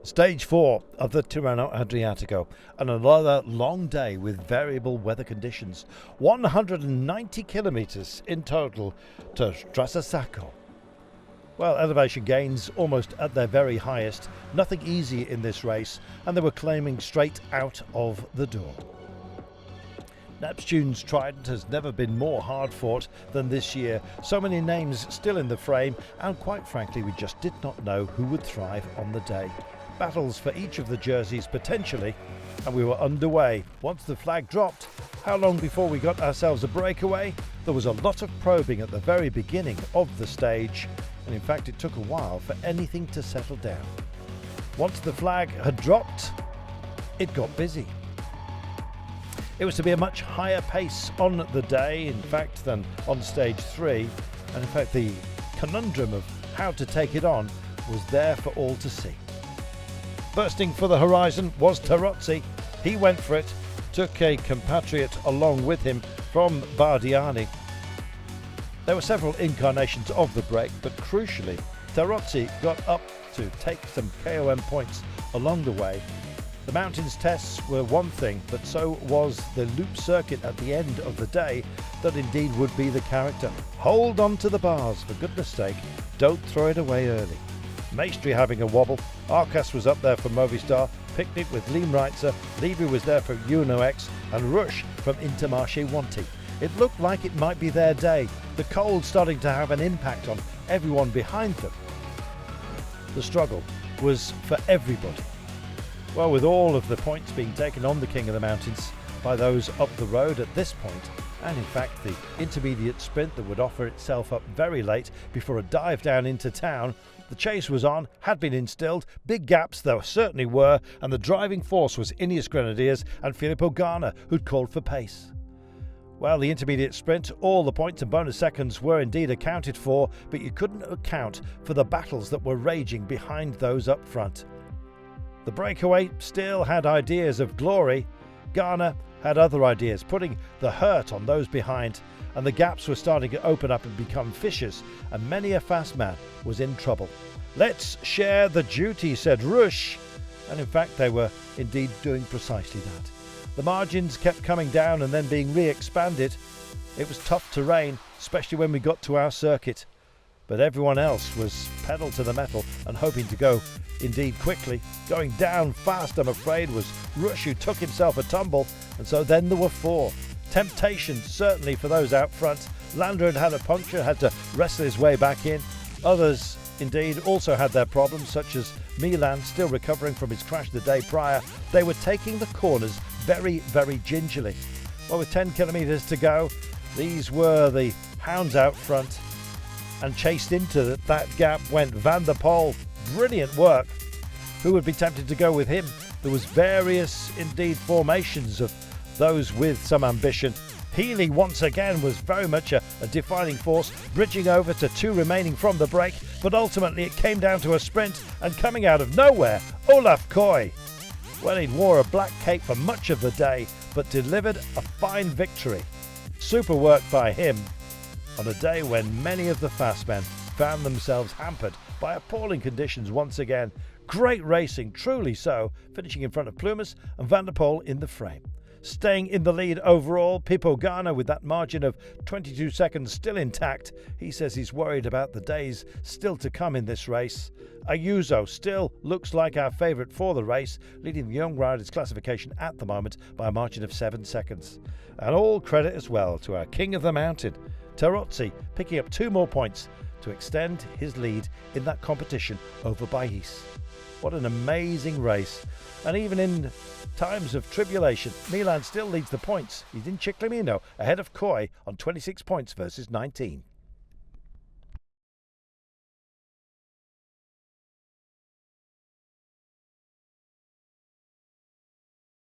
Stage 4 of the Tirreno Adriatico, and another long day with variable weather conditions. 190 kilometres in total to Strade. Well, elevation gains almost at their very highest. Nothing easy in this race, and they were claiming straight out of the door. Neptune's Trident has never been more hard-fought than this year. So many names still in the frame, and quite frankly, we just did not know who would thrive on the day. Battles for each of the jerseys potentially, and we were underway. Once the flag dropped, how long before we got ourselves a breakaway? There was a lot of probing at the very beginning of the stage, and in fact it took a while for anything to settle down. Once the flag had dropped, it got busy. It was to be a much higher pace on the day, in fact, than on stage 3, and in fact the conundrum of how to take it on was there for all to see. Bursting for the horizon was Tarozzi. He went for it, took a compatriot along with him from Bardiani. There were several incarnations of the break, but crucially, Tarozzi got up to take some KOM points along the way. The mountains tests were one thing, but so was the loop circuit at the end of the day that indeed would be the character. Hold on to the bars, for goodness sake, don't throw it away early. Maestri having a wobble, Arcas was up there for Movistar, Picnic with Leemreitzer, Levy was there for UNO-X, and Rush from Intermarché Wanty. It looked like it might be their day, the cold starting to have an impact on everyone behind them. The struggle was for everybody. Well, with all of the points being taken on the King of the Mountains by those up the road at this point, and in fact the intermediate sprint that would offer itself up very late before a dive down into town, the chase was on, had been instilled, big gaps there certainly were, and the driving force was Ineos Grenadiers and Filippo Ganna, who'd called for pace. Well, the intermediate sprint, all the points and bonus seconds were indeed accounted for, but you couldn't account for the battles that were raging behind those up front. The breakaway still had ideas of glory. Ganna had other ideas, putting the hurt on those behind, and the gaps were starting to open up and become fissures, and many a fast man was in trouble. Let's share the duty, said Rush, and in fact they were indeed doing precisely that. The margins kept coming down and then being re-expanded. It was tough terrain, especially when we got to our circuit, but everyone else was pedal to the metal and hoping to go indeed quickly. Going down fast, I'm afraid, was Rush, who took himself a tumble, and so then there were 4. Temptation certainly for those out front. Lander had had a puncture, had to wrestle his way back in. Others indeed also had their problems, such as Milan, still recovering from his crash the day prior. They were taking the corners very, very gingerly. Well, with 10 kilometres to go, these were the hounds out front, and chased into that gap went Van der Poel. Brilliant work. Who would be tempted to go with him? There was various indeed formations of those with some ambition. Healy once again was very much a defining force, bridging over to 2 remaining from the break, but ultimately it came down to a sprint, and coming out of nowhere, Olaf Koy. Well, he wore a black cape for much of the day, but delivered a fine victory. Super work by him on a day when many of the fast men found themselves hampered by appalling conditions once again. Great racing, truly so, finishing in front of Plumas and Van der Poel in the frame. Staying in the lead overall, Pippo Ganna with that margin of 22 seconds still intact. He says he's worried about the days still to come in this race. Ayuso still looks like our favourite for the race, leading the Young Riders classification at the moment by a margin of 7 seconds. And all credit as well to our King of the Mountain, Tarozzi, picking up 2 more points to extend his lead in that competition over Baies. What an amazing race. And even in times of tribulation, Milan still leads the points. He's in Ciclamino ahead of Koy on 26 points versus 19.